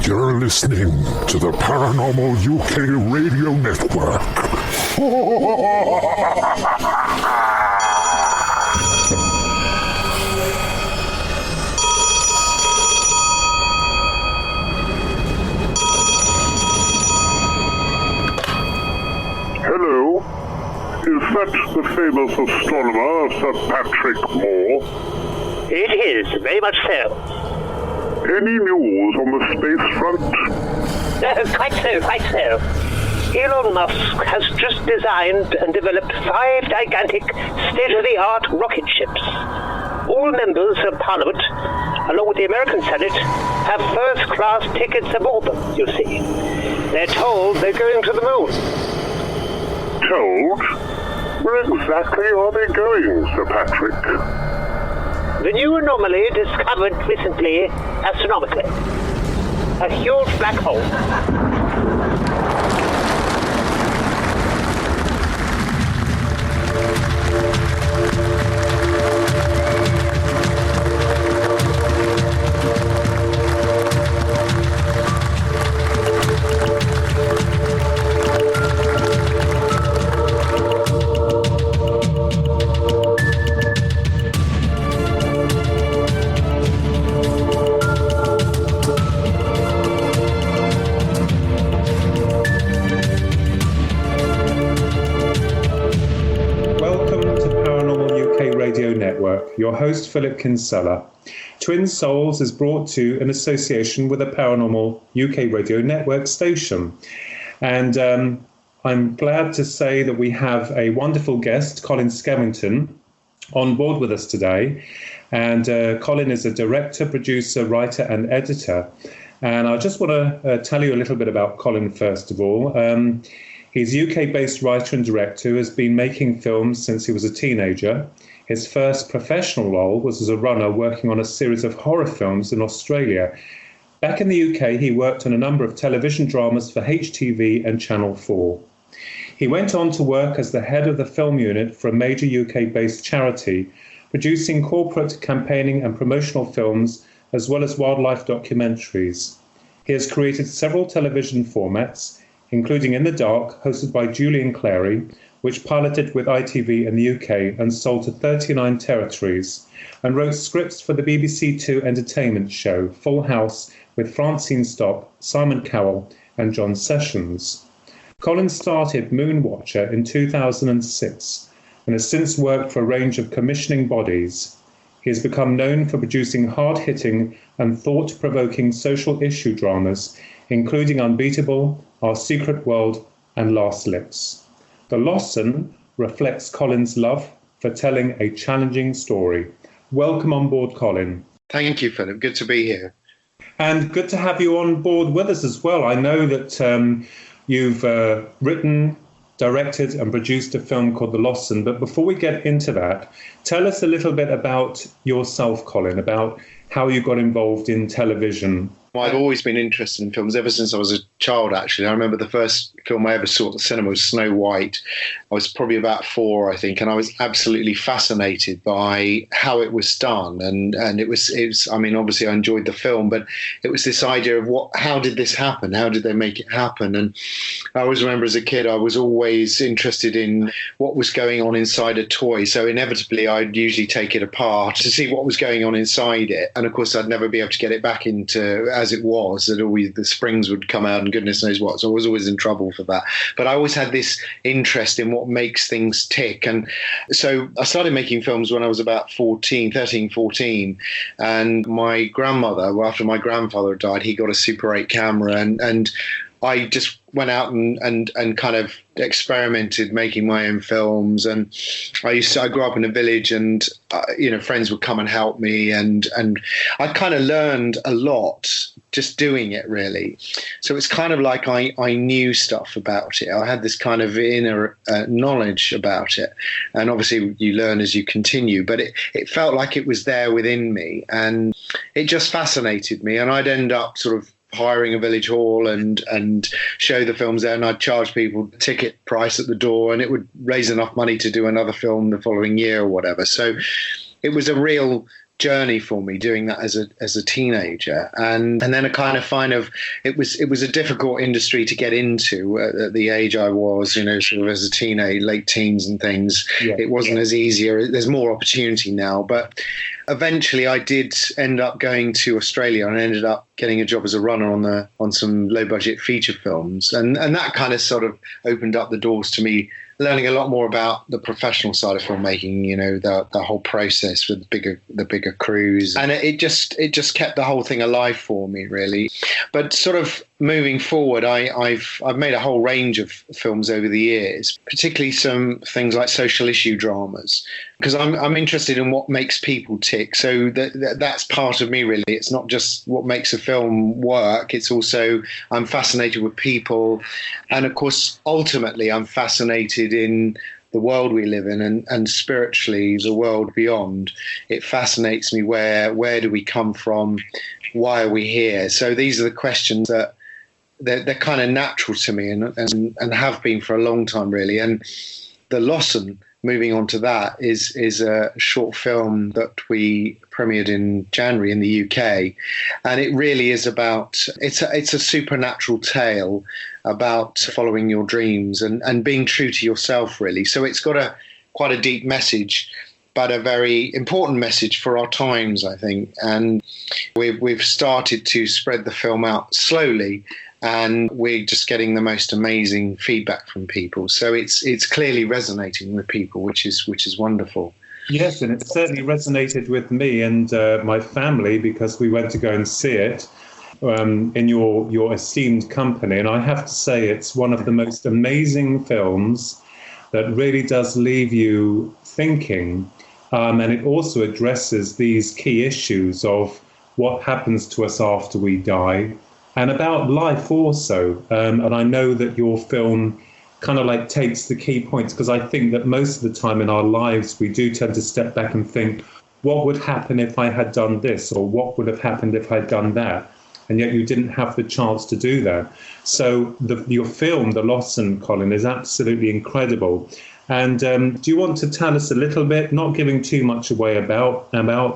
You're listening to the Paranormal UK Radio Network. Hello? Is that the famous astronomer, Sir Patrick Moore? It is, very much so. Any news on the space front? Quite so. Elon Musk has just designed and developed 5 gigantic, state-of-the-art rocket ships. All members of Parliament, along with the American Senate, have first-class tickets aboard them, you see. They're told they're going to the moon. Told? Where exactly are they going, Sir Patrick? The new anomaly discovered recently astronomically. A huge black hole. Your host, Philip Kinsella. Twin Souls is brought to in association with a Paranormal UK Radio Network station. And I'm glad to say that we have a wonderful guest, Colin Skevington, on board with us today. And Colin is a director, producer, writer and editor. And I just want to tell you a little bit about Colin, first of all. He's a UK-based writer and director who has been making films since he was a teenager. His first professional role was as a runner working on a series of horror films in Australia. Back in the UK, he worked on a number of television dramas for HTV and Channel 4. He went on to work as the head of the film unit for a major UK-based charity, producing corporate campaigning and promotional films, as well as wildlife documentaries. He has created several television formats, including In the Dark, hosted by Julian Clary, which piloted with ITV in the UK and sold to 39 territories, and wrote scripts for the BBC Two entertainment show Full House with Francine Stock, Simon Cowell and John Sessions. Colin started Moonwatcher in 2006 and has since worked for a range of commissioning bodies. He has become known for producing hard-hitting and thought-provoking social issue dramas, including Unbeatable, Our Secret World and Last Lips. The Lossen reflects Colin's love for telling a challenging story. Welcome on board, Colin. Thank you, Philip. Good to be here. And good to have you on board with us as well. I know that you've written, directed and produced a film called The Lossen. But before we get into that, tell us a little bit about yourself, Colin, about how you got involved in television. Well, I've always been interested in films ever since I was a child, actually. I remember the first film I ever saw at the cinema was Snow White. I was probably about 4, I think, and I was absolutely fascinated by how it was done. And it was, I mean, obviously I enjoyed the film, but it was this idea of how did this happen? How did they make it happen? And I always remember as a kid, I was always interested in what was going on inside a toy. So inevitably, I'd usually take it apart to see what was going on inside it. And of course, I'd never be able to get it back into as it was, that always the springs would come out and goodness knows what. So I was always in trouble for that. But I always had this interest in what makes things tick. And so I started making films when I was about 13, 14. And my grandmother, well, after my grandfather died, he got a Super 8 camera and I just went out and kind of experimented making my own films. And I grew up in a village and, friends would come and help me. And I kind of learned a lot just doing it, really. So it's kind of like I knew stuff about it. I had this kind of inner knowledge about it. And obviously you learn as you continue, but it felt like it was there within me. And it just fascinated me. And I'd end up sort of hiring a village hall and show the films there, and I'd charge people ticket price at the door, and it would raise enough money to do another film the following year or whatever. So it was a real journey for me doing that as a teenager, and then a kind of it was a difficult industry to get into at the age I was, sort of as a teenager, late teens and things. It wasn't as easier. There's more opportunity now, but eventually I did end up going to Australia and ended up getting a job as a runner on some low budget feature films, and that kind of sort of opened up the doors to me learning a lot more about the professional side of filmmaking, the whole process with the bigger crews, and it just kept the whole thing alive for me, really. But sort of moving forward, I've made a whole range of films over the years, particularly some things like social issue dramas, because I'm interested in what makes people tick. So that's part of me, really. It's not just what makes a film work. It's also I'm fascinated with people, and of course, ultimately, I'm fascinated in the world we live in and spiritually the world beyond. It fascinates me. Where do we come from? Why are we here? So these are the questions that they're kind of natural to me and have been for a long time, really. And the Lossen, moving on to that, is a short film that we premiered in January in the UK, and it really is about it's a supernatural tale about following your dreams and being true to yourself, really. So it's got quite a deep message, but a very important message for our times, I think. And we've started to spread the film out slowly, and we're just getting the most amazing feedback from people. So it's clearly resonating with people, which is wonderful. Yes, and it certainly resonated with me and my family, because we went to go and see it in your esteemed company. And I have to say, it's one of the most amazing films that really does leave you thinking. And it also addresses these key issues of what happens to us after we die, and about life also. And I know that your film kind of like takes the key points, because I think that most of the time in our lives, we do tend to step back and think, what would happen if I had done this, or what would have happened if I'd done that? And yet you didn't have the chance to do that. So your film, The Lossen, Colin, is absolutely incredible. And do you want to tell us a little bit, not giving too much away, about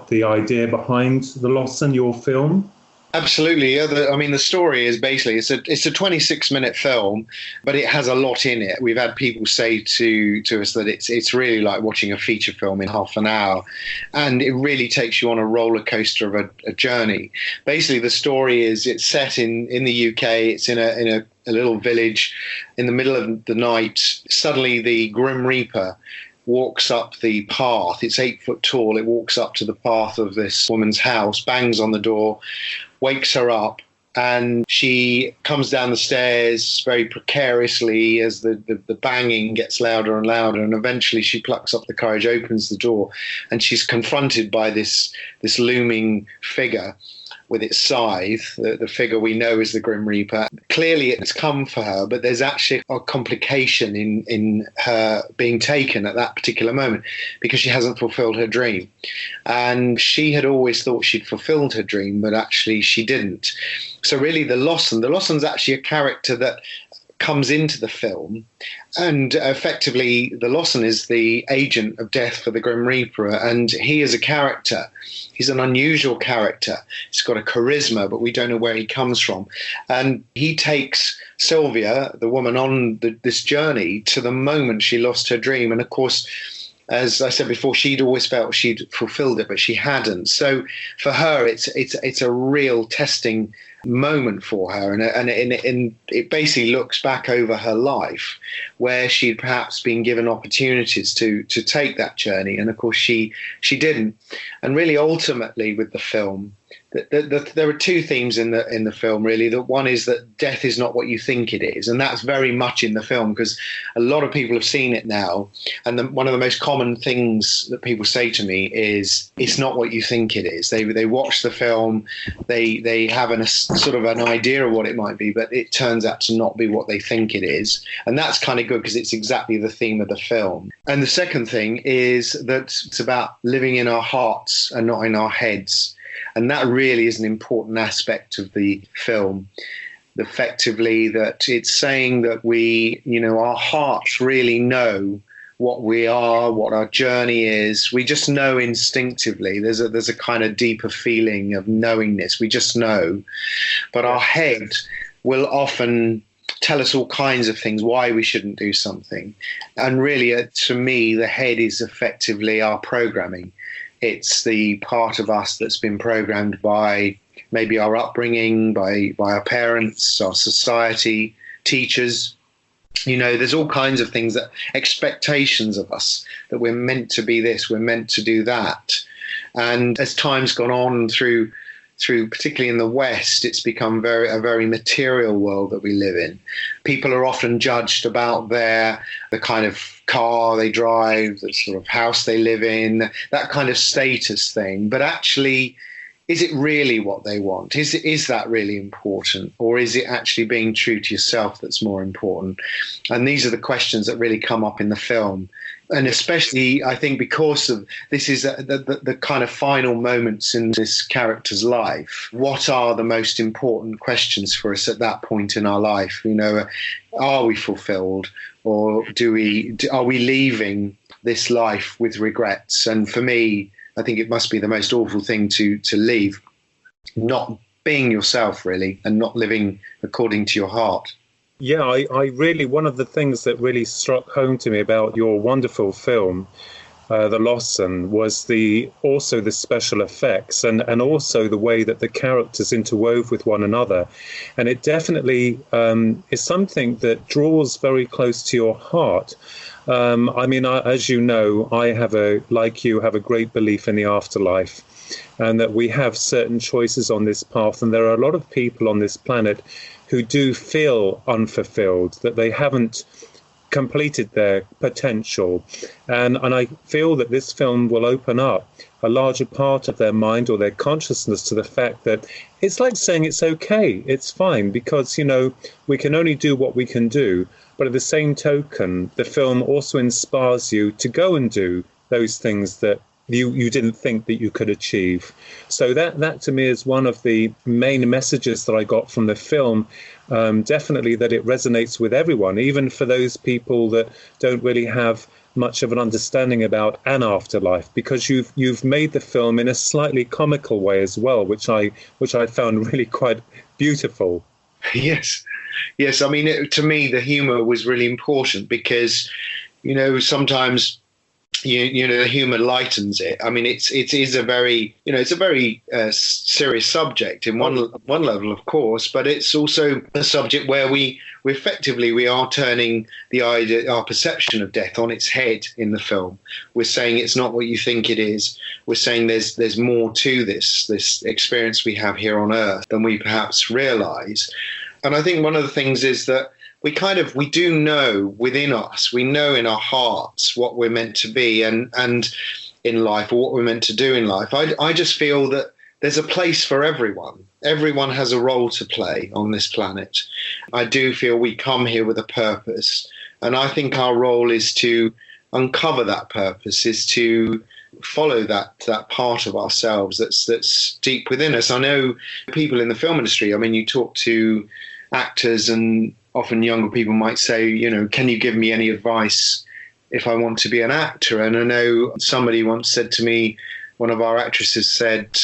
the idea behind The Lossen, your film? Absolutely. Yeah, the story is basically it's a 26-minute film, but it has a lot in it. We've had people say to us that it's really like watching a feature film in half an hour, and it really takes you on a roller coaster of a journey. Basically, the story is it's set in the UK. It's in a little village in the middle of the night. Suddenly, the Grim Reaper walks up the path. It's 8 foot tall. It walks up to the path of this woman's house, bangs on the door, wakes her up, and she comes down the stairs very precariously as the banging gets louder and louder, and eventually she plucks up the courage, opens the door, and she's confronted by this looming figure with its scythe, the figure we know is the Grim Reaper. Clearly it's come for her, but there's actually a complication in her being taken at that particular moment, because she hasn't fulfilled her dream. And she had always thought she'd fulfilled her dream, but actually she didn't. So really the Lossen's actually a character that comes into the film, and effectively the Lossen is the agent of death for the Grim Reaper, and he is a character. He's an unusual character. He's got a charisma, but we don't know where he comes from. And he takes Sylvia, the woman, on this journey to the moment she lost her dream. And of course, as I said before, she'd always felt she'd fulfilled it, but she hadn't. So for her, it's a real testing moment for her, and it basically looks back over her life where she'd perhaps been given opportunities to take that journey, and of course she didn't. And really, ultimately, with the film, there are two themes in the film, really. The one is that death is not what you think it is, and that's very much in the film, because a lot of people have seen it now, and one of the most common things that people say to me is, it's not what you think it is. They watch the film, they have a sort of an idea of what it might be, but it turns out to not be what they think it is, and that's kind of good, because it's exactly the theme of the film. And the second thing is that it's about living in our hearts and not in our heads. And that really is an important aspect of the film. Effectively, that it's saying that our hearts really know what we are, what our journey is. We just know instinctively. There's a kind of deeper feeling of knowingness. We just know. But our head will often tell us all kinds of things, why we shouldn't do something. And really, to me, the head is effectively our programming. It's the part of us that's been programmed by maybe our upbringing, by our parents, our society, teachers. You know, there's all kinds of things, that expectations of us, that we're meant to be this, we're meant to do that. And as time's gone on through particularly in the West, it's become a very material world that we live in. People are often judged about the kind of car they drive, the sort of house they live in, that kind of status thing. But actually, is it really what they want? Is that really important? Or is it actually being true to yourself that's more important? And these are the questions that really come up in the film. And especially, I think, because of this is the kind of final moments in this character's life. What are the most important questions for us at that point in our life? You know, are we fulfilled, or are we leaving this life with regrets? And for me, I think it must be the most awful thing to leave, not being yourself, really, and not living according to your heart. Yeah, I really, one of the things that really struck home to me about your wonderful film, The Lossen, was also the special effects and also the way that the characters interwove with one another. And it definitely is something that draws very close to your heart. I mean, as you know, I like you, have a great belief in the afterlife, and that we have certain choices on this path. And there are a lot of people on this planet who do feel unfulfilled, that they haven't completed their potential. And I feel that this film will open up a larger part of their mind or their consciousness to the fact that it's like saying it's okay, it's fine, because, you know, we can only do what we can do. But at the same token, the film also inspires you to go and do those things that you didn't think that you could achieve. So that to me is one of the main messages that I got from the film. Definitely that it resonates with everyone, even for those people that don't really have much of an understanding about an afterlife, because you've made the film in a slightly comical way as well, which I found really quite beautiful. Yes. I mean, to me, the humor was really important because, you know, sometimes you know, the humor lightens it. I mean, it is a very, you know, it's a very serious subject in one level, of course, but it's also a subject where we are turning our perception of death on its head in the film. We're saying it's not what you think it is. We're saying there's more to this experience we have here on Earth than we perhaps realize. And I think one of the things is that we do know within us, we know in our hearts what we're meant to be and in life, or what we're meant to do in life. I just feel that there's a place for everyone. Everyone has a role to play on this planet. I do feel we come here with a purpose. And I think our role is to uncover that purpose, is to follow that part of ourselves that's deep within us. I know people in the film industry, I mean, you talk to actors, and often younger people might say, you know, can you give me any advice if I want to be an actor? And I know somebody once said to me, one of our actresses said,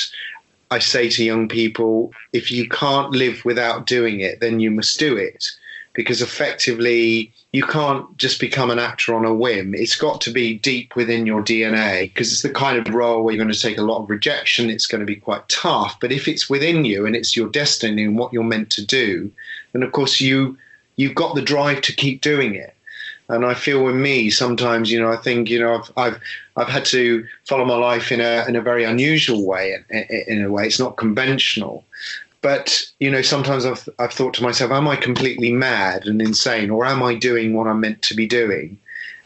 I say to young people, if you can't live without doing it, then you must do it. Because effectively, you can't just become an actor on a whim. It's got to be deep within your DNA, because it's the kind of role where you're going to take a lot of rejection. It's going to be quite tough. But if it's within you and it's your destiny and what you're meant to do, then of course you've got the drive to keep doing it. And I feel with me sometimes, you know, I think, you know, I've had to follow my life in a very unusual way. In a way, it's not conventional. But, you know, sometimes I've thought to myself, am I completely mad and insane, or am I doing what I'm meant to be doing?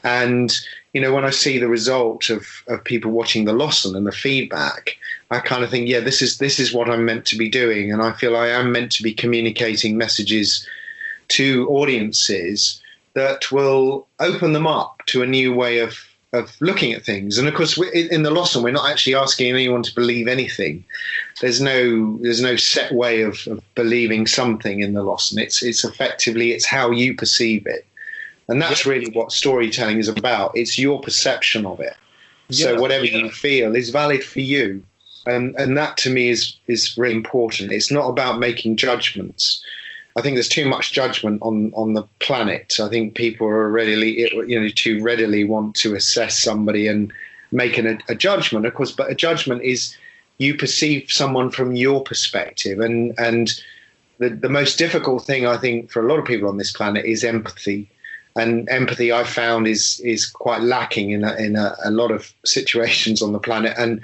And, you know, when I see the result of people watching The Lossen and the feedback, I kind of think, yeah, this is what I'm meant to be doing. And I feel I am meant to be communicating messages to audiences that will open them up to a new way of looking at things. And of course, in The Lossen, we're not actually asking anyone to believe anything. There's no set way of believing something in The Lossen. It's effectively, it's how you perceive it. And that's really what storytelling is about. It's your perception of it. So whatever you feel is valid for you. And that to me is really important. It's not about making judgments. I think there's too much judgment on the planet. I think people are too readily want to assess somebody and make a judgment, of course. But a judgment is you perceive someone from your perspective. And the most difficult thing, I think, for a lot of people on this planet is empathy. And empathy, I found, is quite lacking in a lot of situations on the planet. And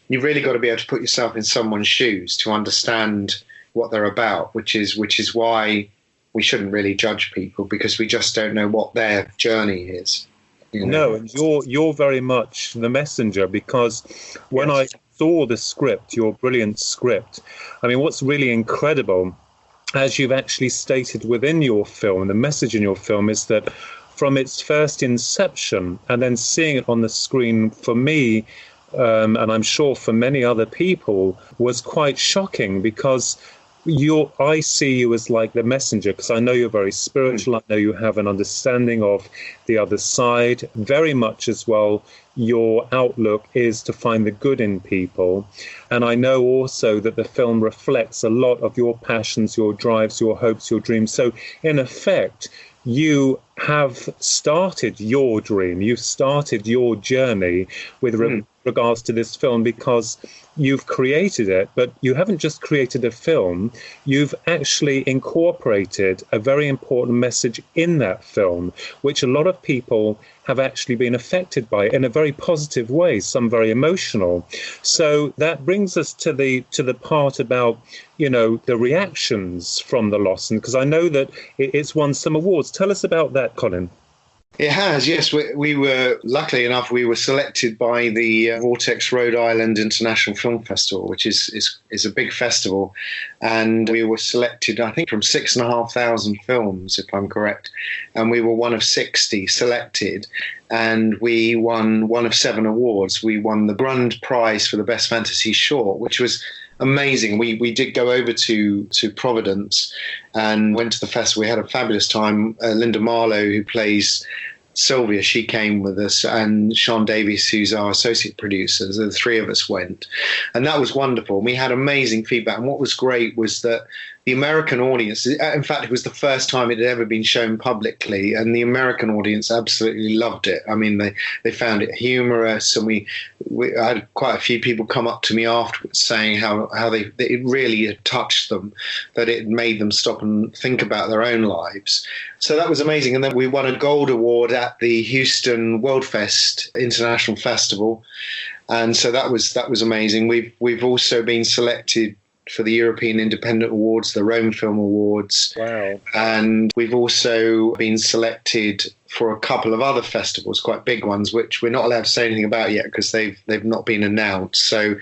you've really got to be able to put yourself in someone's shoes to understand what they're about, which is why we shouldn't really judge people, because we just don't know what their journey is. No, and you're very much the messenger, because when I saw the script, your brilliant script, I mean, what's really incredible, as you've actually stated within your film, the message in your film is that from its first inception and then seeing it on the screen, for me, and I'm sure for many other people, was quite shocking, because I see you as like the messenger, because I know you're very spiritual. I know you have an understanding of the other side. Very much as well, your outlook is to find the good in people. And I know also that the film reflects a lot of your passions, your drives, your hopes, your dreams. So in effect, you have started your dream. You've started your journey with regards to this film, because you've created it, but you haven't just created a film, you've actually incorporated a very important message in that film, which a lot of people have actually been affected by in a very positive way, some very emotional. So that brings us to the part about, the reactions from the Lossen, because I know that it's won some awards. Tell us about that, Colin. It has, yes. We were, luckily enough, we were selected by the Vortex Rhode Island International Film Festival, which is a big festival. And we were selected, I think, from 6,500 films, if I'm correct. And we were one of 60 selected. And we won one of 7 awards. We won the grand prize for the best fantasy short, which was amazing. We did go over to Providence and went to the festival. We had a fabulous time. Linda Marlowe, who plays Sylvia, she came with us, and Sean Davies, who's our associate producer. The 3 of us went, and that was wonderful. We had amazing feedback, and what was great was that the American audience, in fact, it was the first time it had ever been shown publicly, and the American audience absolutely loved it. I mean, they found it humorous, and we had quite a few people come up to me afterwards saying how it really had touched them, that it made them stop and think about their own lives. So that was amazing. And then we won a gold award at the Houston World Fest International Festival, and so that was amazing. We've also been selected for the European Independent Awards, the Rome Film Awards. Wow. And we've also been selected for a couple of other festivals, quite big ones, which we're not allowed to say anything about yet because they've not been announced. So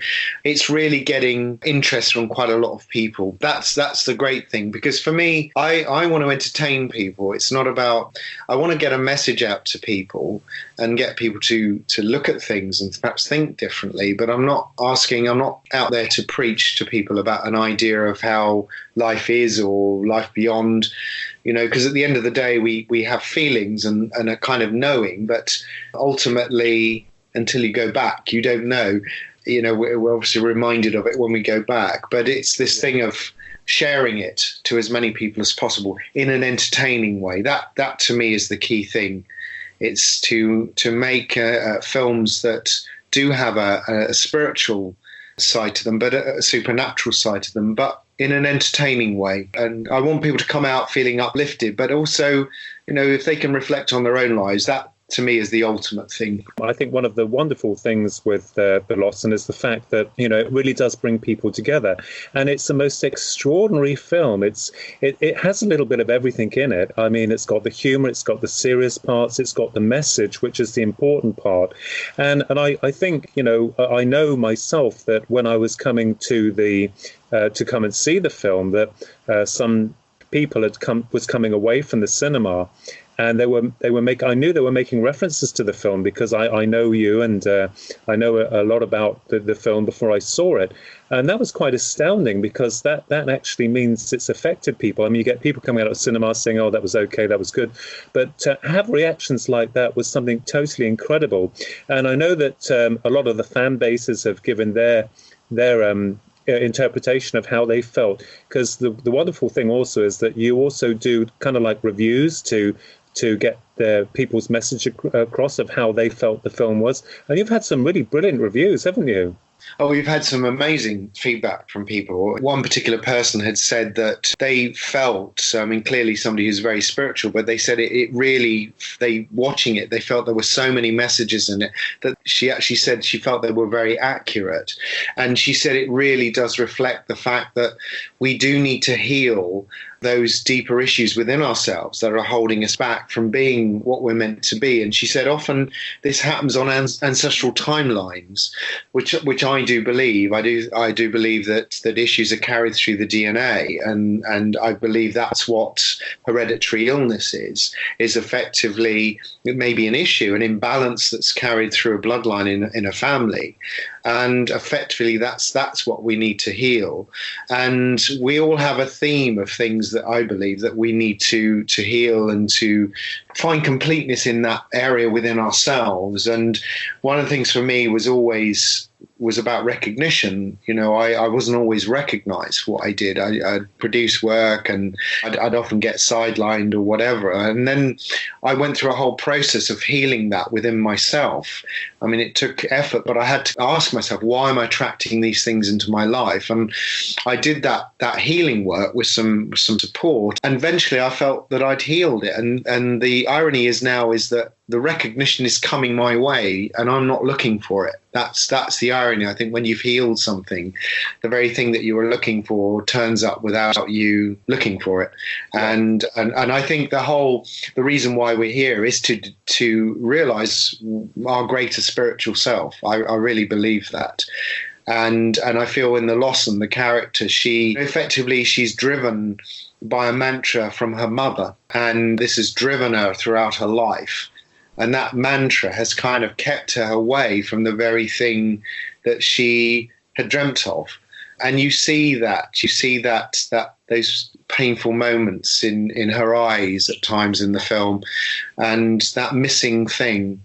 it's really getting interest from quite a lot of people. That's the great thing, because for me, I want to entertain people. It's not about, I want to get a message out to people and get people to look at things and perhaps think differently. But I'm not out there to preach to people about an idea of how life is or life beyond. Because at the end of the day, we have feelings and a kind of knowing, but ultimately, until you go back, you don't know. We're obviously reminded of it when we go back, but it's this thing of sharing it to as many people as possible in an entertaining way. That to me is the key thing. It's to make films that do have a spiritual side to them, but a supernatural side to them, but in an entertaining way. And I want people to come out feeling uplifted, but also, if they can reflect on their own lives, that to me is the ultimate thing. I think one of the wonderful things with the Lossen is the fact that, it really does bring people together. And it's the most extraordinary film. It has a little bit of everything in it. I mean, it's got the humor, it's got the serious parts, it's got the message, which is the important part. And I think, I know myself that when I was coming to come and see the film, that some people was coming away from the cinema, and I knew they were making references to the film because I know you, and I know a lot about the film before I saw it. And that was quite astounding because that actually means it's affected people. I mean, you get people coming out of cinema saying, oh, that was okay, that was good. But to have reactions like that was something totally incredible. And I know that a lot of the fan bases have given their interpretation of how they felt, because the wonderful thing also is that you also do kind of like reviews to get the people's message across of how they felt the film was. And you've had some really brilliant reviews, haven't you? Oh, we've had some amazing feedback from people. One particular person had said that they felt, I mean, clearly somebody who's very spiritual, but they said it really, watching it, they felt there were so many messages in it that she actually said she felt they were very accurate. And she said it really does reflect the fact that we do need to heal those deeper issues within ourselves that are holding us back from being what we're meant to be. And she said often this happens on ancestral timelines, which I do believe. I do believe that issues are carried through the DNA, and I believe that's what hereditary illness is effectively maybe an issue, an imbalance that's carried through a bloodline in a family. And effectively, that's what we need to heal. And we all have a theme of things that I believe that we need to heal and to find completeness in that area within ourselves. And one of the things for me was about recognition. You know, I wasn't always recognized for what I did. I'd produce work and I'd often get sidelined or whatever. And then I went through a whole process of healing that within myself. I mean, it took effort, but I had to ask myself, why am I attracting these things into my life? And I did that healing work with some support. And eventually I felt that I'd healed it. And the irony is that the recognition is coming my way and I'm not looking for it. That's the irony. I think when you've healed something, the very thing that you were looking for turns up without you looking for it. Yeah. And I think the reason why we're here is to realize our greater spiritual self. I really believe that. And I feel in the Lossen, the character, she's driven by a mantra from her mother, and this has driven her throughout her life. And that mantra has kind of kept her away from the very thing that she had dreamt of. And you see that those painful moments in her eyes at times in the film, and that missing thing.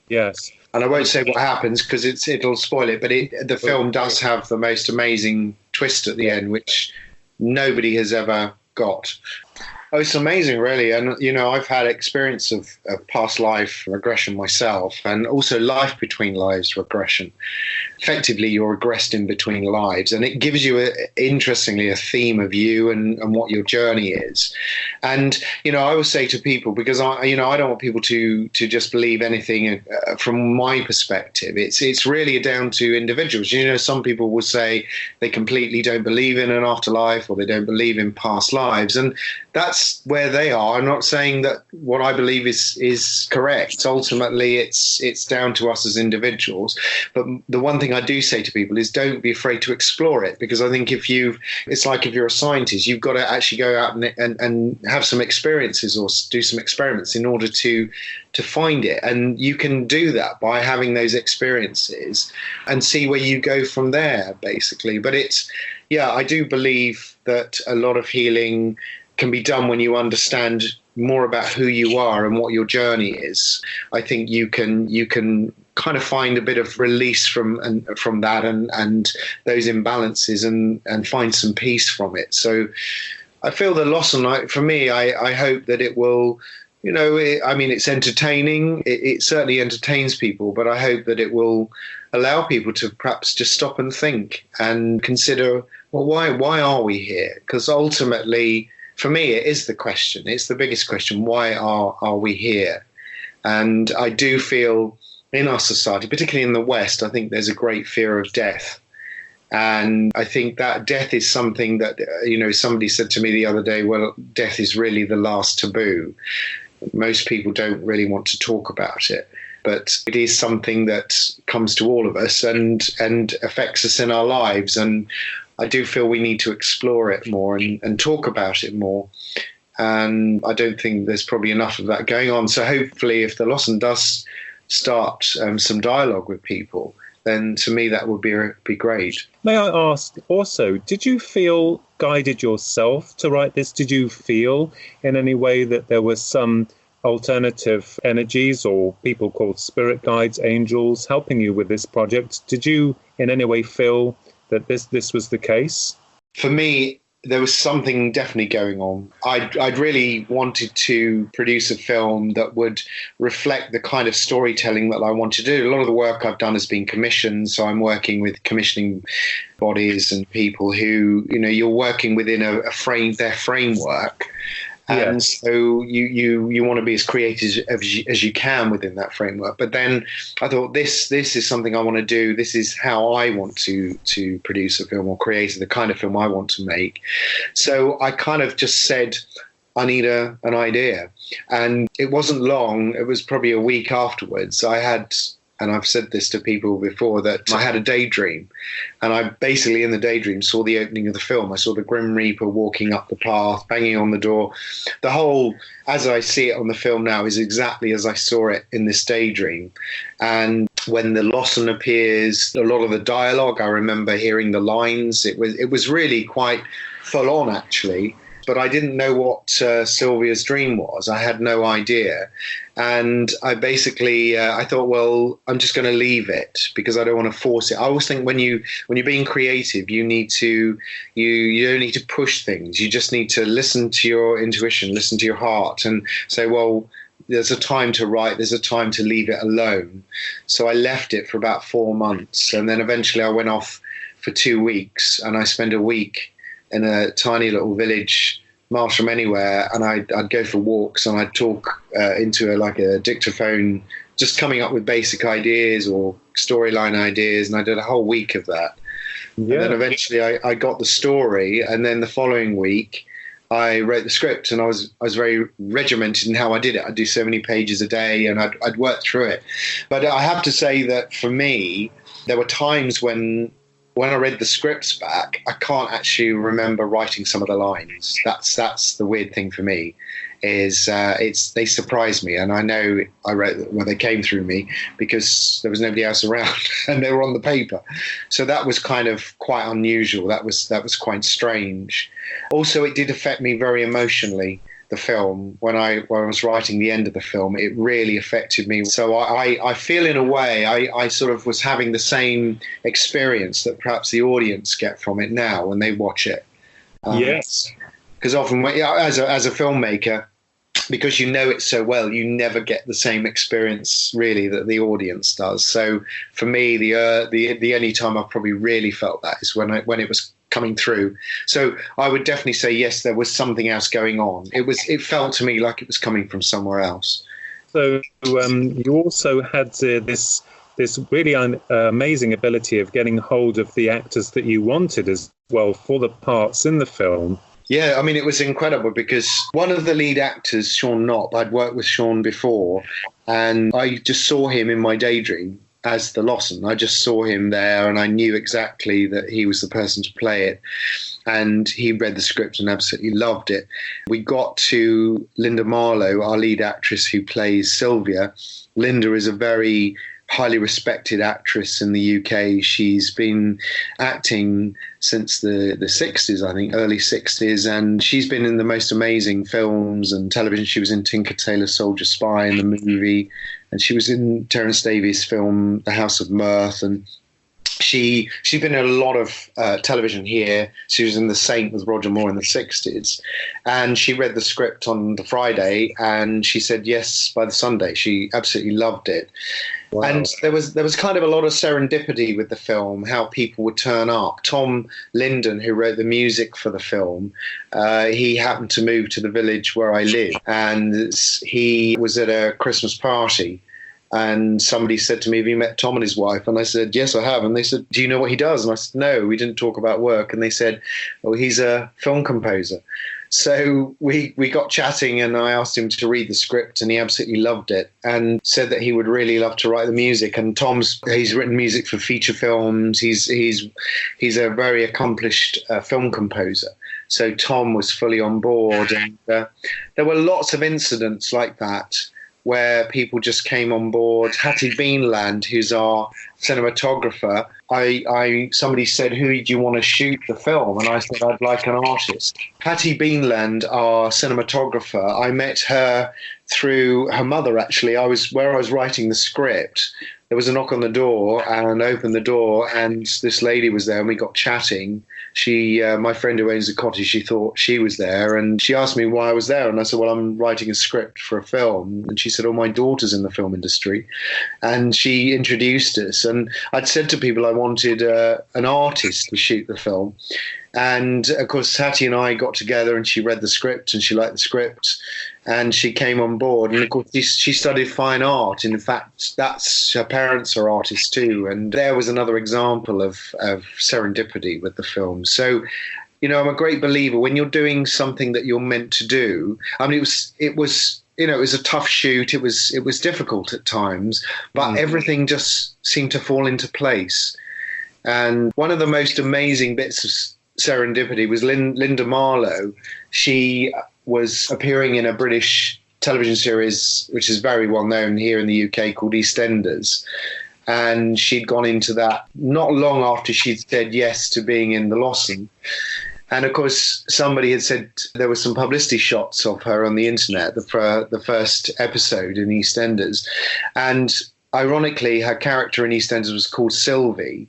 Yes. And I won't say what happens because it'll spoil it, but the film does have the most amazing twist at the end, which nobody has ever got. Oh, it's amazing, really. And, you know, I've had experience of past life regression myself, and also life between lives regression. Effectively, you're regressed in between lives, and it gives you, interestingly, a theme of you and what your journey is. And, you know, I always say to people, because I don't want people to just believe anything from my perspective. It's really down to individuals. You know, some people will say they completely don't believe in an afterlife or they don't believe in past lives, and that's where they are. I'm not saying that what I believe is correct. Ultimately, it's down to us as individuals. But the one thing I do say to people is don't be afraid to explore it, because I think it's like if you're a scientist, you've got to actually go out and have some experiences or do some experiments in order to find it. And you can do that by having those experiences and see where you go from there, basically. But I do believe that a lot of healing can be done when you understand more about who you are and what your journey is. I think you can kind of find a bit of release from that and those imbalances and find some peace from it. So I feel the Lossen, for me, I hope that it will, you know, it's entertaining. It certainly entertains people, but I hope that it will allow people to perhaps just stop and think and consider, well, why are we here? Because ultimately, for me, it is the question. It's the biggest question. Why are we here? And I do feel in our society, particularly in the West, I think there's a great fear of death. And I think that death is something that, you know, somebody said to me the other day, well, death is really the last taboo. Most people don't really want to talk about it. But it is something that comes to all of us and affects us in our lives. And I do feel we need to explore it more and talk about it more. and I don't think there's probably enough of that going on. So hopefully, if the Lossen does start some dialogue with people, then to me that would be great. May I ask also, did you feel guided yourself to write this? Did you feel in any way that there was some alternative energies or people called spirit guides, angels, helping you with this project? Did you in any way feel that this was the case? For me, there was something definitely going on. I'd really wanted to produce a film that would reflect the kind of storytelling that I want to do. A lot of the work I've done has been commissioned, so I'm working with commissioning bodies and people who, you're working within their framework. And so you want to be as creative as you can within that framework. But then I thought, this is something I want to do. This is how I want to produce a film or create the kind of film I want to make. So I kind of just said, I need an idea. And it wasn't long. It was probably a week afterwards. I had, and I've said this to people before, that I had a daydream. And I basically, in the daydream, saw the opening of the film. I saw the Grim Reaper walking up the path, banging on the door. The whole, as I see it on the film now, is exactly as I saw it in this daydream. And when the Lossen appears, a lot of the dialogue, I remember hearing the lines. It was really quite full on, actually. But I didn't know what Sylvia's dream was. I had no idea. And I basically, I thought, well, I'm just going to leave it because I don't want to force it. I always think when you're being creative, you don't need to push things. You just need to listen to your intuition, listen to your heart and say, well, there's a time to write, there's a time to leave it alone. So I left it for about 4 months. And then eventually I went off for 2 weeks and I spent a week in a tiny little village, miles from anywhere, and I'd go for walks and I'd talk into a dictaphone, just coming up with basic ideas or storyline ideas, and I did a whole week of that. Yeah. And then eventually I got the story, and then the following week I wrote the script, and I was very regimented in how I did it. I'd do so many pages a day, and I'd work through it. But I have to say that for me, there were times when I read the scripts back, I can't actually remember writing some of the lines. That's the weird thing for me, is they surprised me, and I know I wrote when they came through me because there was nobody else around and they were on the paper. So that was kind of quite unusual. That was quite strange. Also, it did affect me very emotionally. The film, when I was writing the end of the film, it really affected me. So I feel in a way I sort of was having the same experience that perhaps the audience get from it now when they watch it. Yes. Because often, as a filmmaker, because you know it so well, you never get the same experience really that the audience does. So for me, the only time I've probably really felt that is when it was coming through. So I would definitely say yes, there was something else going on. It felt to me like it was coming from somewhere else. So you also had this really amazing ability of getting hold of the actors that you wanted as well for the parts in the film. Yeah, I mean, it was incredible because one of the lead actors, Sean Knopp, I'd worked with Sean before, and I just saw him in my daydream as the Lossen. I just saw him there and I knew exactly that he was the person to play it. And he read the script and absolutely loved it. We got to Linda Marlowe, our lead actress who plays Sylvia. Linda is a very highly respected actress in the UK. She's been acting since the 60s, I think, early 60s, and she's been in the most amazing films and television. She was in Tinker Tailor Soldier Spy in the movie, and she was in Terence Davies' film The House of Mirth, and she'd been in a lot of television here. She was in The Saint with Roger Moore in the 60s, and she read the script on the Friday and she said yes by the Sunday. She absolutely loved it. Wow. And there was kind of a lot of serendipity with the film, how people would turn up. Tom Linden, who wrote the music for the film, he happened to move to the village where I live, and he was at a Christmas party. And somebody said to me, have you met Tom and his wife? And I said, yes, I have. And they said, do you know what he does? And I said, no, we didn't talk about work. And they said, oh, he's a film composer. So we got chatting and I asked him to read the script and he absolutely loved it and said that he would really love to write the music. And he's written music for feature films. He's a very accomplished film composer. So Tom was fully on board. And there were lots of incidents like that where people just came on board. Hattie Beanland, who's our cinematographer, somebody said, who do you want to shoot the film? And I said, I'd like an artist. Hattie Beanland, our cinematographer, I met her through her mother, actually. I was writing the script. There was a knock on the door, and I opened the door, and this lady was there, and we got chatting. My friend who owns the cottage, she thought she was there, and she asked me why I was there, and I said, well, I'm writing a script for a film. And she said, oh, my daughter's in the film industry. And she introduced us, and I'd said to people I wanted an artist to shoot the film. And of course, Hattie and I got together, and she read the script, and she liked the script, and she came on board. And of course, she studied fine art. In fact, her parents are artists too. And there was another example of serendipity with the film. So, you know, I'm a great believer when you're doing something that you're meant to do. I mean, it was a tough shoot. It was difficult at times, but everything just seemed to fall into place. And one of the most amazing bits of serendipity was Linda Marlowe. She was appearing in a British television series, which is very well known here in the UK, called EastEnders. And she'd gone into that not long after she'd said yes to being in the Lossen. And of course, somebody had said there were some publicity shots of her on the internet, the first episode in EastEnders. And ironically, her character in EastEnders was called Sylvie.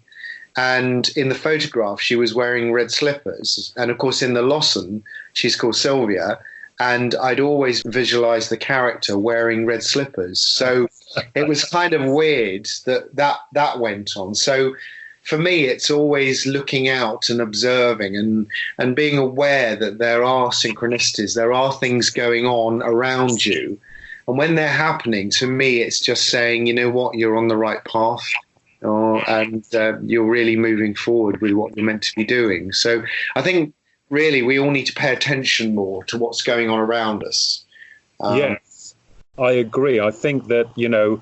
And in the photograph, she was wearing red slippers. And of course, in the Lossen, she's called Sylvia. And I'd always visualized the character wearing red slippers. So it was kind of weird that went on. So for me, it's always looking out and observing and being aware that there are synchronicities. There are things going on around you. And when they're happening, to me, it's just saying, you know what, you're on the right path. And you're really moving forward with what you're meant to be doing. So I think really we all need to pay attention more to what's going on around us. Yes, I agree. I think that, you know,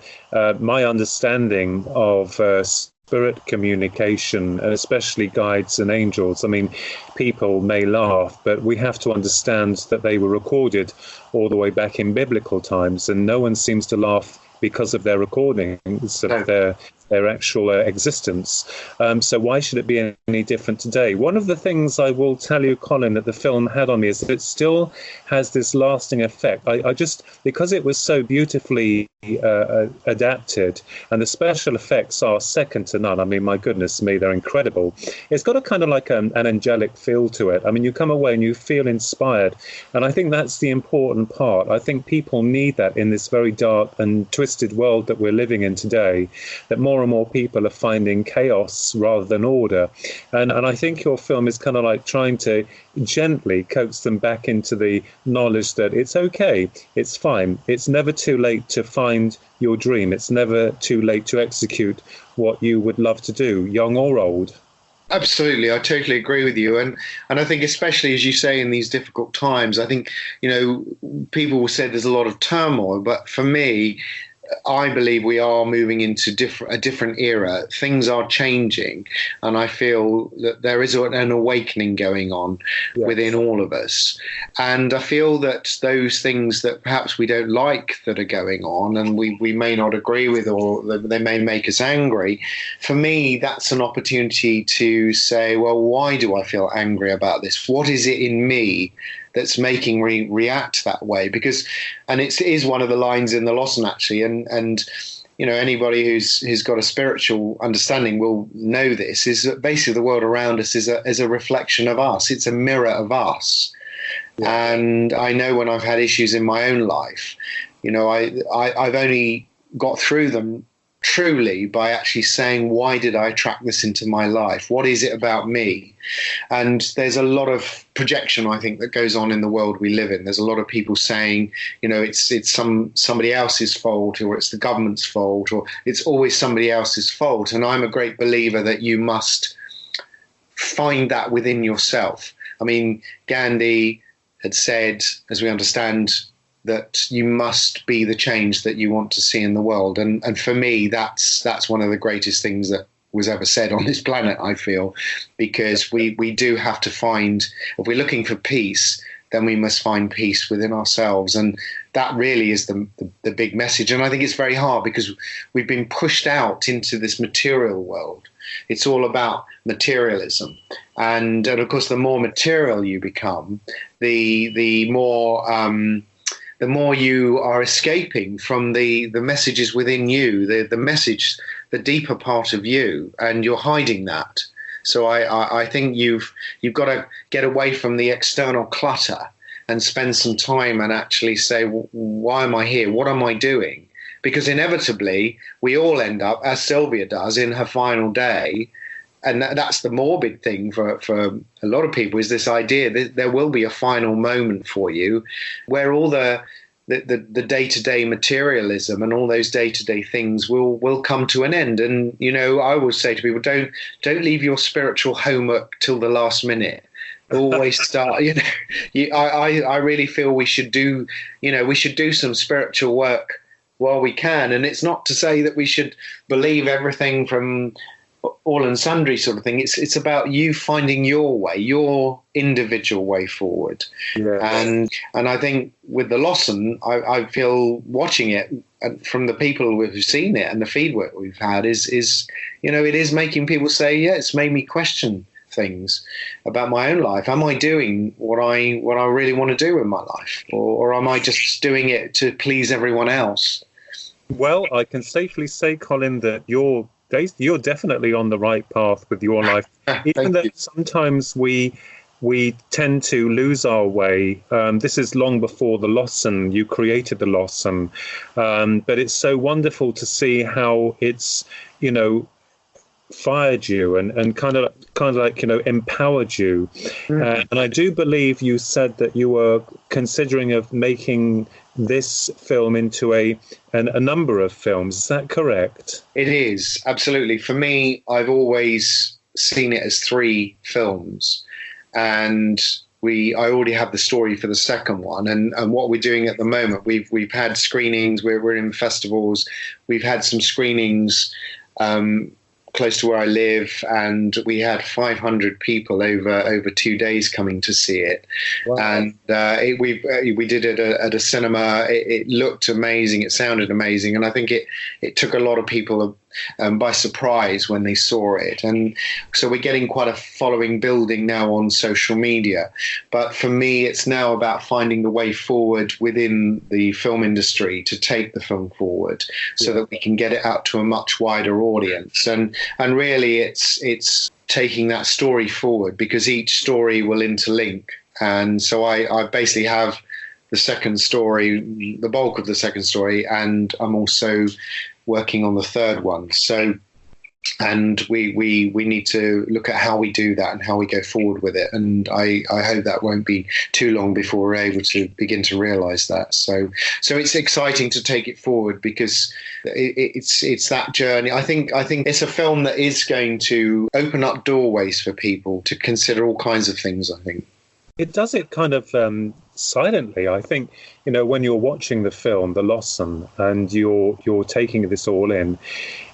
my understanding of spirit communication, and especially guides and angels, I mean, people may laugh, but we have to understand that they were recorded all the way back in biblical times, and no one seems to laugh because of their recordings of their actual existence. So why should it be any different today? One of the things I will tell you, Colin, that the film had on me is that it still has this lasting effect. I just, because it was so beautifully adapted, and the special effects are second to none. I mean, my goodness me, they're incredible. It's got a kind of like an angelic feel to it. I mean, you come away and you feel inspired. And I think that's the important part. I think people need that in this very dark and twisted world that we're living in today, that more and more people are finding chaos rather than order. And I think your film is kind of like trying to gently coax them back into the knowledge that it's okay, it's fine. It's never too late to find your dream. It's never too late to execute what you would love to do, young or old. Absolutely, I totally agree with you, and I think especially as you say in these difficult times, I think, you know, people will say there's a lot of turmoil, but for me, I believe we are moving into a different era. Things are changing, and I feel that there is an awakening going on within all of us. And I feel that those things that perhaps we don't like that are going on, and we may not agree with, or they may make us angry, for me, that's an opportunity to say, well, why do I feel angry about this? What is it in me that's making me react that way? Because, and it is one of the lines in the Lossen actually, and you know, anybody who's got a spiritual understanding will know this, is that basically the world around us is a reflection of us. It's a mirror of us. Yeah. And I know when I've had issues in my own life, you know, I've only got through them truly by actually saying, why did I attract this into my life? What is it about me? And there's a lot of projection, I think, that goes on in the world we live in. There's a lot of people saying, you know, it's somebody else's fault, or it's the government's fault, or it's always somebody else's fault. And I'm a great believer that you must find that within yourself. I mean, Gandhi had said, as we understand, that you must be the change that you want to see in the world. And for me, that's one of the greatest things that was ever said on this planet, I feel, because we do have to find, if we're looking for peace, then we must find peace within ourselves. And that really is the big message. And I think it's very hard because we've been pushed out into this material world. It's all about materialism. And of course, the more material you become, the more you are escaping from the messages within you, the message, the deeper part of you, and you're hiding that. So I think you've got to get away from the external clutter and spend some time and actually say, why am I here? What am I doing? Because inevitably we all end up, as Sylvia does, in her final day. And that's the morbid thing for a lot of people, is this idea that there will be a final moment for you where all the day-to-day materialism and all those day-to-day things will come to an end. And, you know, I always say to people, don't leave your spiritual homework till the last minute. Always start, I really feel we should do some spiritual work while we can. And it's not to say that we should believe everything from all and sundry sort of thing. It's about you finding your way, your individual way forward. Yeah. And I think with the Lossen, I feel watching it from the people who've seen it and the feedback we've had is it is making people say, yeah, it's made me question things about my own life. Am I doing what I really want to do in my life, or am I just doing it to please everyone else? Well, I can safely say, Colin, that you're definitely on the right path with your life. Even though sometimes we tend to lose our way. This is long before the Lossen. You created the Lossen, but it's so wonderful to see how it's fired you and kind of like empowered you. And I do believe you said that you were considering of making this film into a number of films. Is that correct? It is, absolutely. For me, I've always seen it as 3 films, and I already have the story for the second one. And what we're doing at the moment, we've had screenings. We're in festivals. We've had some screenings close to where I live, and we had 500 people over 2 days coming to see it. Wow. And we did it at a cinema. It looked amazing. It sounded amazing, and I think it took a lot of people by surprise when they saw it. And so we're getting quite a following building now on social media. But for me, it's now about finding the way forward within the film industry to take the film forward so that we can get it out to a much wider audience. And really it's taking that story forward, because each story will interlink. And so I basically have the second story, the bulk of the second story, and I'm also working on the third one. So, and we need to look at how we do that and how we go forward with it. And I hope that won't be too long before we're able to begin to realise that. So it's exciting to take it forward, because it's that journey. I think it's a film that is going to open up doorways for people to consider all kinds of things, I think. It does it kind of silently. I think, when you're watching the film, The Lossen, and you're taking this all in,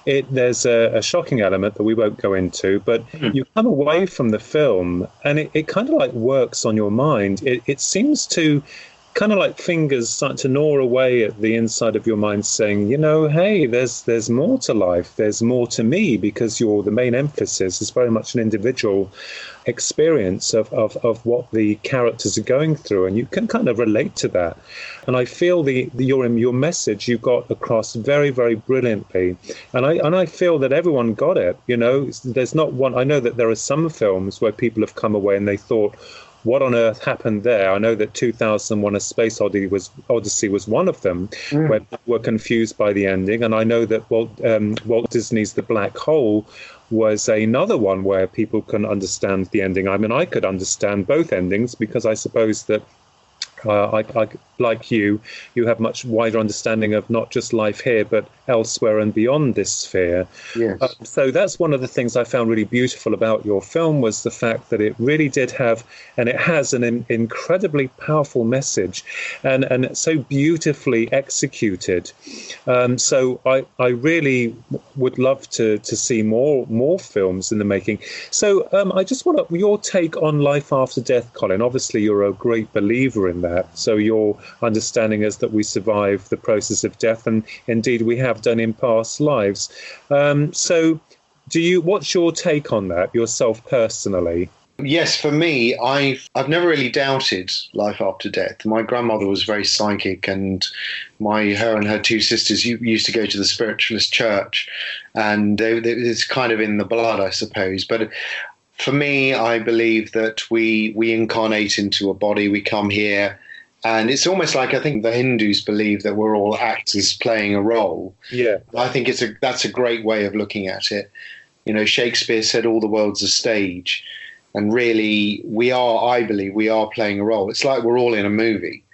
there's a shocking element that we won't go into, but you come away from the film and it kind of like works on your mind. It seems to kind of like fingers start to gnaw away at the inside of your mind, saying, hey, there's more to life, there's more to me, because the main emphasis is very much an individual experience of what the characters are going through, and you can kind of relate to that. And I feel your message you got across very, very brilliantly, and I feel that everyone got it. There's not one. I know that there are some films where people have come away and they thought, what on earth happened there? I know that 2001: A Space Odyssey was one of them, where people were confused by the ending. And I know that Walt Disney's The Black Hole was another one where people can understand the ending. I mean, I could understand both endings, because I suppose that Like you have much wider understanding of not just life here, but elsewhere and beyond this sphere. Yes. So that's one of the things I found really beautiful about your film, was the fact that it really did have, and it has an incredibly powerful message, and so beautifully executed. So I really would love to see more films in the making. So I just want your take on life after death, Colin. Obviously, you're a great believer in that. So your understanding is that we survive the process of death, and indeed we have done in past lives. So what's your take on that yourself personally? Yes, for me, I've never really doubted life after death. My grandmother was very psychic, and her and her two sisters used to go to the spiritualist church, and it's kind of in the blood, I suppose. But for me, I believe that we incarnate into a body, we come here, and it's almost like, I think the Hindus believe that we're all actors playing a role. Yeah, I think that's a great way of looking at it. You know, Shakespeare said all the world's a stage. And really, I believe we are playing a role. It's like we're all in a movie.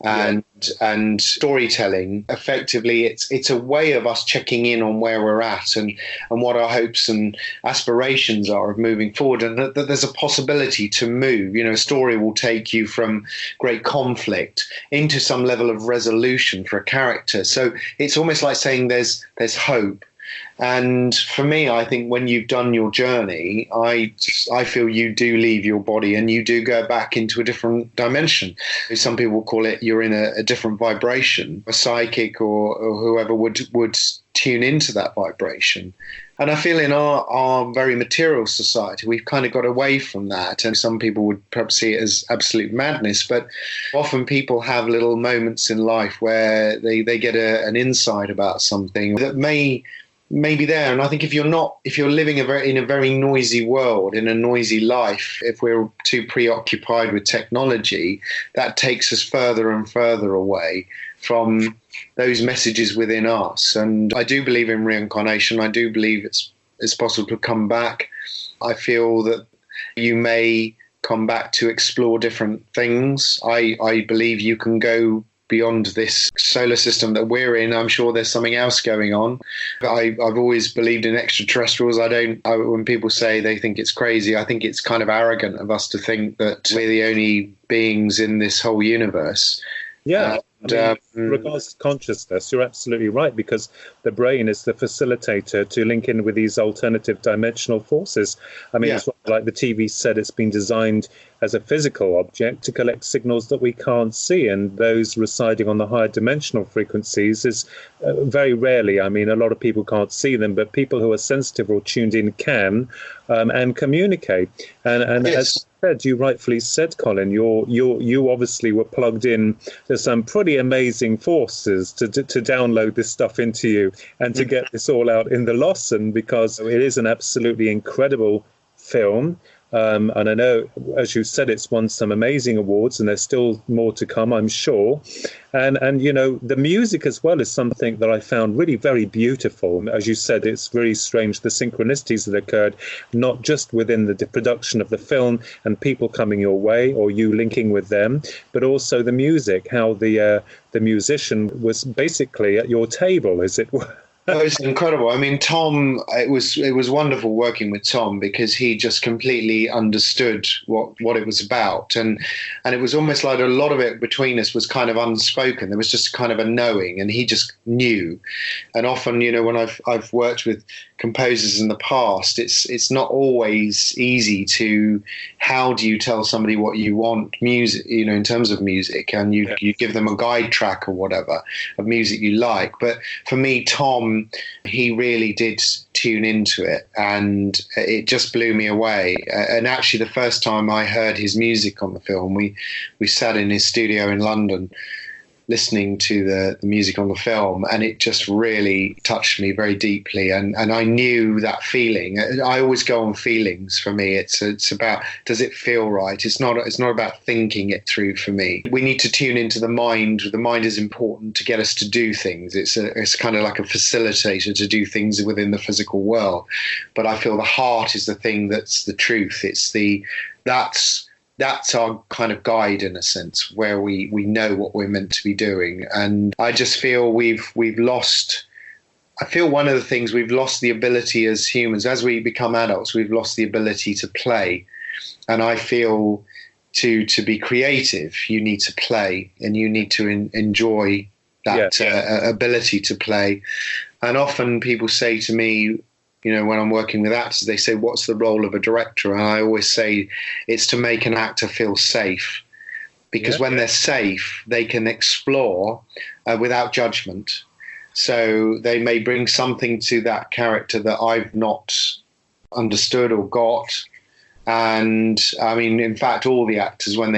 And storytelling, effectively, it's a way of us checking in on where we're at and what our hopes and aspirations are of moving forward, and that there's a possibility to move. You know, a story will take you from great conflict into some level of resolution for a character. So it's almost like saying there's hope. And for me, I think when you've done your journey, I feel you do leave your body and you do go back into a different dimension. Some people call it you're in a different vibration. A psychic or whoever would tune into that vibration. And I feel in our very material society, we've kind of got away from that. And some people would perhaps see it as absolute madness. But often people have little moments in life where they get an insight about something that may be there. And I think if you're living in a very noisy world, in a noisy life, if we're too preoccupied with technology, that takes us further and further away from those messages within us. And I do believe in reincarnation. I do believe it's possible to come back. I feel that you may come back to explore different things. I believe you can go beyond this solar system that we're in. I'm sure there's something else going on. I've always believed in extraterrestrials. When people say they think it's crazy, I think it's kind of arrogant of us to think that we're the only beings in this whole universe. Yeah. In regards to consciousness, you're absolutely right, because the brain is the facilitator to link in with these alternative dimensional forces. I mean, It's like the TV said, it's been designed as a physical object to collect signals that we can't see, and those residing on the higher dimensional frequencies is very rarely. I mean, a lot of people can't see them, but people who are sensitive or tuned in can and communicate. And as you rightfully said, Colin, you obviously were plugged in to some pretty amazing forces to download this stuff into you and to get this all out in the Lossen, because it is an absolutely incredible film. And I know, as you said, it's won some amazing awards, and there's still more to come, I'm sure. And you know, the music as well is something that I found really very beautiful. As you said, it's very strange, the synchronicities that occurred, not just within the production of the film and people coming your way or you linking with them, but also the music, how the musician was basically at your table, as it were. Oh, it's incredible. I mean, Tom, it was wonderful working with Tom, because he just completely understood what it was about. And it was almost like a lot of it between us was kind of unspoken. There was just kind of a knowing, and he just knew. And often, you know, when I've worked with composers in the past, it's not always easy to, how do you tell somebody what you want music, you know, in terms of music, and you give them a guide track or whatever of music you like. But for me, Tom, he really did tune into it, and it just blew me away. And actually, the first time I heard his music on the film, we sat in his studio in London listening to the music on the film, and it just really touched me very deeply. And I knew that feeling. I always go on feelings. For me, it's about, does it feel right? It's not about thinking it through. For me, we need to tune into the mind. The mind is important to get us to do things. It's kind of like a facilitator to do things within the physical world. But I feel the heart is the thing that's the truth. That's that's our kind of guide in a sense, where we know what we're meant to be doing. And I just feel we've lost. I feel one of the things we've lost the ability as humans, as we become adults, we've lost the ability to play. And I feel to be creative, you need to play, and you need to enjoy that ability to play. And often people say to me, when I'm working with actors, they say, what's the role of a director? And I always say it's to make an actor feel safe, because when they're safe, they can explore without judgment. So they may bring something to that character that I've not understood or got. And I mean, in fact, all the actors, when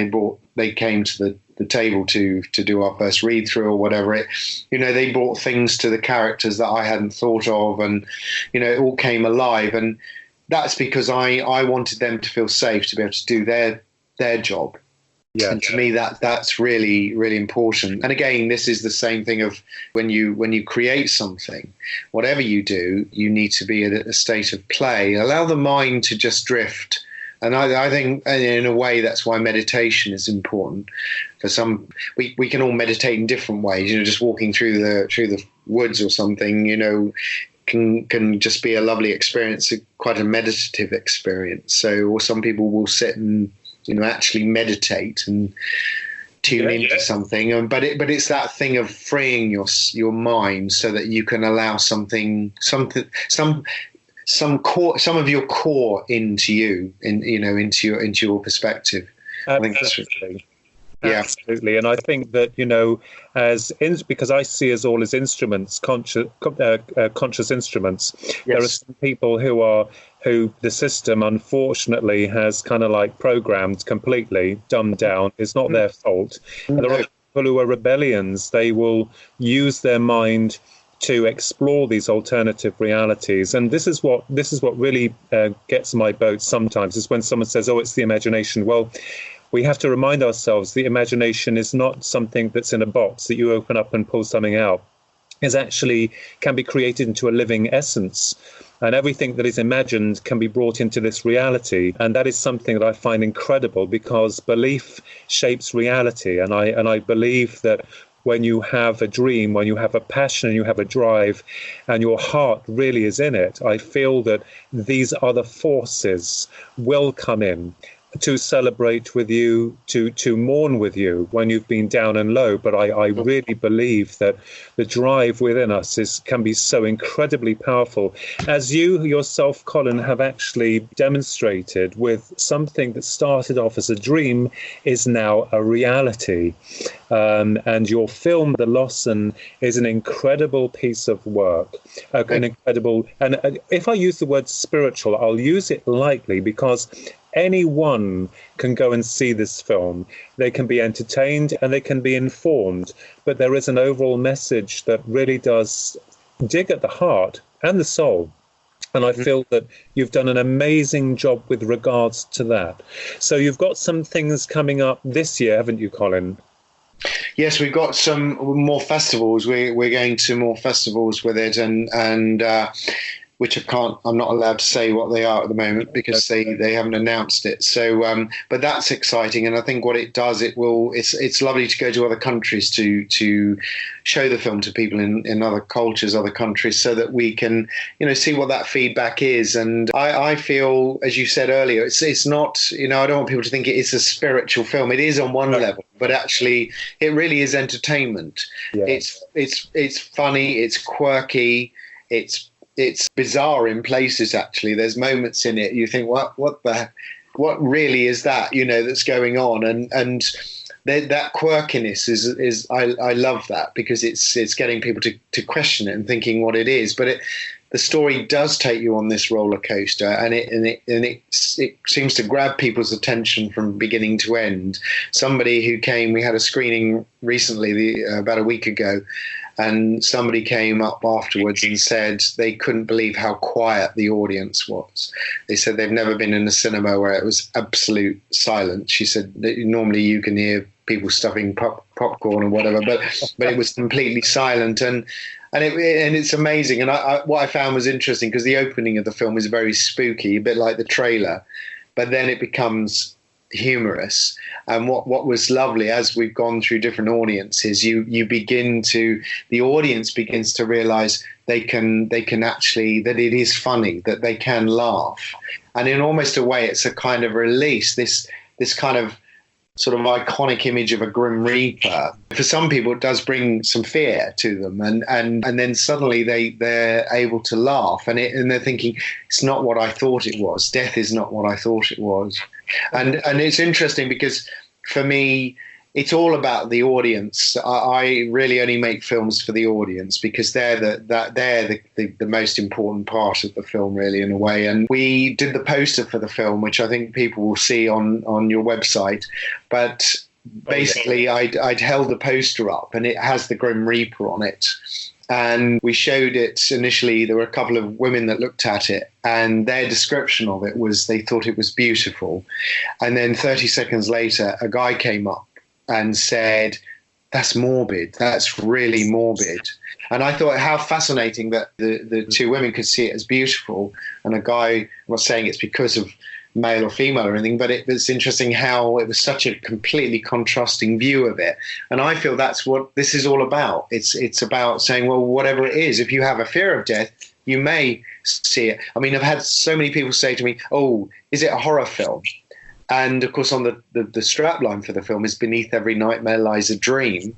they came to the table to do our first read through or whatever, they brought things to the characters that I hadn't thought of, and it all came alive. And that's because I wanted them to feel safe to be able to do their job. Yeah, and to me, that's really, really important. And again, this is the same thing of when you create something, whatever you do, you need to be in a state of play. Allow the mind to just drift. And I think, in a way, that's why meditation is important. For some, we can all meditate in different ways. Just walking through the woods or something, can just be a lovely experience, quite a meditative experience. So, or some people will sit and actually meditate and tune into something. But it's that thing of freeing your mind so that you can allow some of your core into you, into your perspective. I think that's really, absolutely. And I think that because I see us all as instruments, conscious instruments. Yes. There are some people who the system unfortunately has kind of like programmed completely, dumbed down. It's not their fault. And there are people who are rebellions. They will use their mind to explore these alternative realities. And this is what really gets my boat sometimes, is when someone says, oh, it's the imagination. Well, we have to remind ourselves the imagination is not something that's in a box that you open up and pull something out. It actually can be created into a living essence. And everything that is imagined can be brought into this reality. And that is something that I find incredible, because belief shapes reality. And I believe that when you have a dream, when you have a passion and you have a drive and your heart really is in it, I feel that these other forces will come in to celebrate with you, to mourn with you when you've been down and low. But I really believe that the drive within us can be so incredibly powerful, as you yourself, Colin, have actually demonstrated with something that started off as a dream is now a reality. And your film, The Lossen, is an incredible piece of work. And if I use the word spiritual, I'll use it lightly, because anyone can go and see this film. They can be entertained and they can be informed, but there is an overall message that really does dig at the heart and the soul. And I feel that you've done an amazing job with regards to that. So you've got some things coming up this year, haven't you, Colin? Yes, we've got some more festivals. We're going to more festivals with it, and which I'm not allowed to say what they are at the moment, because they haven't announced it. So, but that's exciting. And I think what it does, it's lovely to go to other countries to show the film to people in other cultures, other countries, so that we can, see what that feedback is. And I feel, as you said earlier, it's not, I don't want people to think it is a spiritual film. It is on one level, but actually it really is entertainment. Yeah. It's funny, it's quirky, it's bizarre in places. Actually, there's moments in it you think, what really is that? That's going on, and that quirkiness is I love that, because it's getting people to question it and thinking what it is. But the story does take you on this roller coaster, and it seems to grab people's attention from beginning to end. Somebody who came, we had a screening recently, about a week ago. And somebody came up afterwards and said they couldn't believe how quiet the audience was. They said they've never been in a cinema where it was absolute silence. She said that normally you can hear people stuffing popcorn or whatever, but it was completely silent. And it's amazing. And what I found was interesting, because the opening of the film is very spooky, a bit like the trailer, but then it becomes humorous. And what was lovely, as we've gone through different audiences, the audience begins to realize they can actually, that it is funny, that they can laugh. And in almost a way, it's a kind of release, this kind of sort of iconic image of a Grim Reaper. For some people, it does bring some fear to them, and then suddenly they're able to laugh, and they're thinking, it's not what I thought it was. Death is not what I thought it was. And it's interesting because for me, it's all about the audience. I really only make films for the audience because they're the most important part of the film, really, in a way. And we did the poster for the film, which I think people will see on your website. But basically, I'd held the poster up, and it has the Grim Reaper on it. And we showed it initially. There were a couple of women that looked at it, and their description of it was they thought it was beautiful. And then 30 seconds later, a guy came up and said, that's morbid. That's really morbid. And I thought how fascinating that the two women could see it as beautiful, and a guy, I'm not saying it's because of male or female or anything, but it was interesting how it was such a completely contrasting view of it. And I feel that's what this is all about. It's about saying, well, whatever it is, if you have a fear of death, you may see it. I mean, I've had so many people say to me, oh, is it a horror film? And of course, on the strapline for the film is "Beneath every nightmare lies a dream,"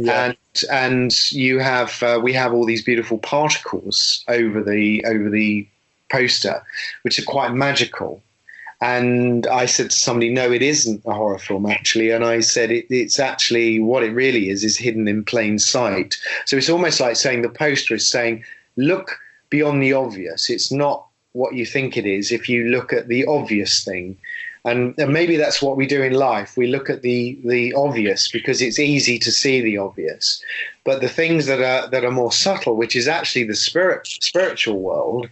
and you have we have all these beautiful particles over the poster, which are quite magical. And I said to somebody, no, it isn't a horror film, actually. And I said, it's actually what it really is hidden in plain sight. So it's almost like saying the poster is saying, look beyond the obvious. It's not what you think it is if you look at the obvious thing. And maybe that's what we do in life. We look at the obvious because it's easy to see the obvious. But the things that are more subtle, which is actually the spiritual world,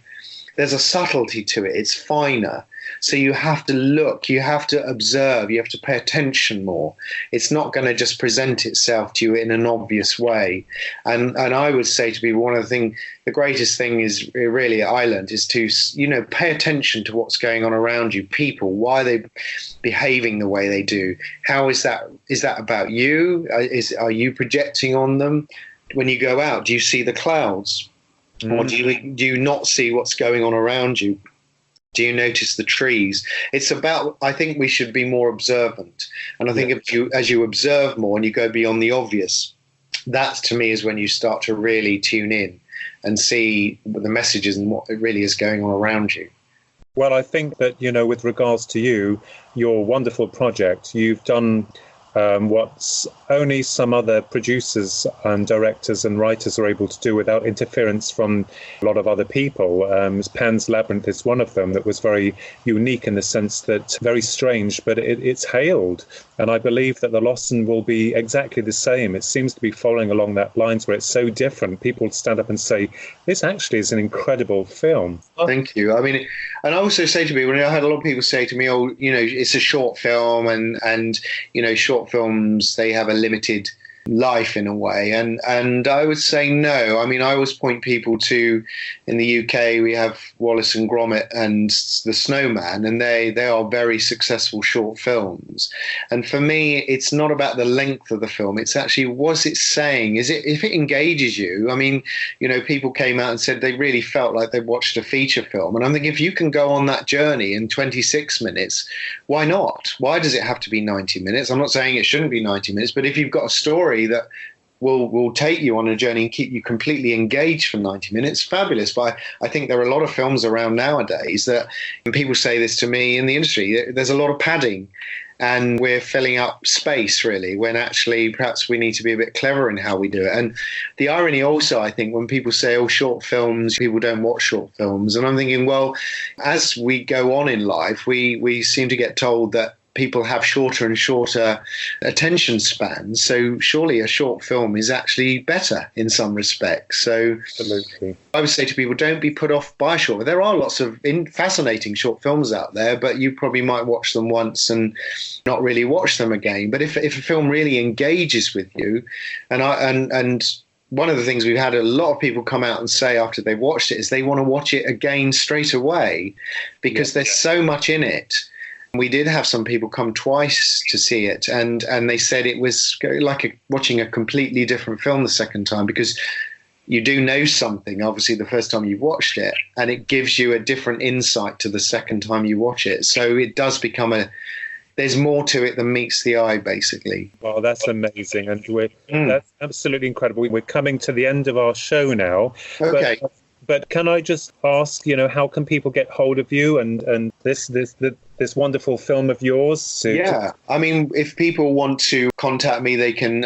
there's a subtlety to it. It's finer. So you have to look, you have to observe, you have to pay attention more. It's not going to just present itself to you in an obvious way. And I would say to people, the greatest thing is really I learned is to, pay attention to what's going on around you, people, why they're behaving the way they do. How is that about you? Are you projecting on them? When you go out, do you see the clouds? Or do you not see what's going on around you? Do you notice the trees? It's about, I think we should be more observant. And I think as you observe more and you go beyond the obvious, that to me is when you start to really tune in and see the messages and what really is going on around you. Well, I think that, with regards to your wonderful project, you've done what only some other producers and directors and writers are able to do without interference from a lot of other people. Pan's Labyrinth is one of them that was very unique in the sense that very strange, but it's hailed. And I believe that the Lossen will be exactly the same. It seems to be following along that lines where it's so different. People stand up and say, this actually is an incredible film. Thank you. I mean, and I also say to people, I had a lot of people say to me, oh, it's a short film and short films, they have a limited life in a way, and I would say no. I mean, I always point people to, in the UK we have Wallace and Gromit and The Snowman, and they are very successful short films. And for me, it's not about the length of the film, it's actually what's it saying. If it engages you. I mean, people came out and said they really felt like they watched a feature film, and I'm thinking, if you can go on that journey in 26 minutes, why not? Why does it have to be 90 minutes? I'm not saying it shouldn't be 90 minutes, but if you've got a story that will take you on a journey and keep you completely engaged for 90 minutes, fabulous. But I think there are a lot of films around nowadays that, and people say this to me in the industry, there's a lot of padding and we're filling up space, really, when actually perhaps we need to be a bit clever in how we do it. And the irony also, I think, when people say, oh, short films, people don't watch short films. And I'm thinking, well, as we go on in life, we seem to get told that people have shorter and shorter attention spans. So surely a short film is actually better in some respects. So absolutely, I would say to people, don't be put off by short. There are lots of fascinating short films out there, but you probably might watch them once and not really watch them again. But if a film really engages with you, and one of the things we've had a lot of people come out and say after they've watched it is they want to watch it again straight away because there's so much in it. We did have some people come twice to see it, and they said it was like watching a completely different film the second time, because you do know something, obviously, the first time you've watched it, and it gives you a different insight to the second time you watch it. So it does become there's more to it than meets the eye, basically. Well, that's amazing. And that's absolutely incredible. We're coming to the end of our show now. Okay. But can I just ask, how can people get hold of you and this wonderful film of yours? I mean, if people want to contact me, they can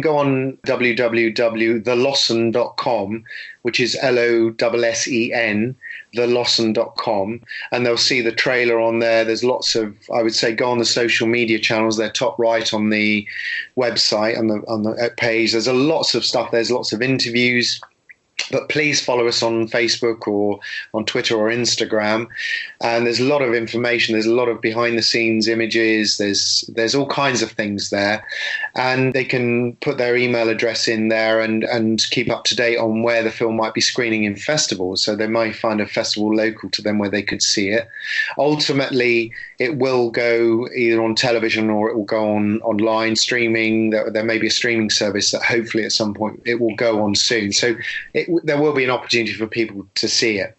go on www.thelossen.com, which is LOSSEN, thelossen.com, and they'll see the trailer on there. There's lots of, I would say, go on the social media channels. They're top right on the website, on the page. There's lots of stuff. There's lots of interviews. But please follow us on Facebook or on Twitter or Instagram. And there's a lot of information. There's a lot of behind the scenes images. There's all kinds of things there. And they can put their email address in there and keep up to date on where the film might be screening in festivals. So they might find a festival local to them where they could see it. Ultimately, it will go either on television or it will go online streaming. There may be a streaming service that hopefully at some point it will go on soon. So there will be an opportunity for people to see it.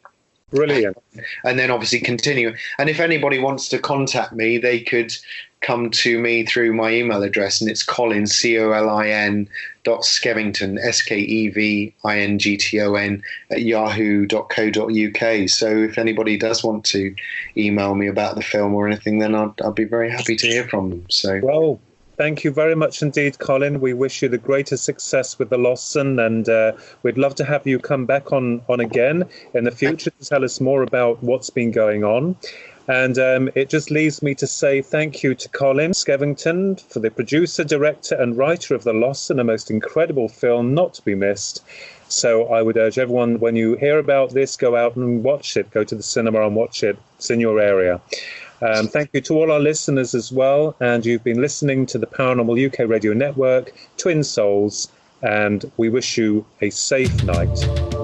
Brilliant. And then obviously continue. And if anybody wants to contact me, they could come to me through my email address, and it's Colin, Colin .Skevington, Skevington @yahoo.co.uk. So if anybody does want to email me about the film or anything, then I'll be very happy to hear from them. So well, thank you very much indeed, Colin. We wish you the greatest success with the Lossen, and we'd love to have you come back on again in the future to tell us more about what's been going on. And it just leaves me to say thank you to Colin Skevington, for the producer, director and writer of The Lossen, a most incredible film not to be missed. So I would urge everyone, when you hear about this, go out and watch it. Go to the cinema and watch it. It's in your area. Thank you to all our listeners as well. And you've been listening to the Paranormal UK Radio Network, Twin Souls, and we wish you a safe night.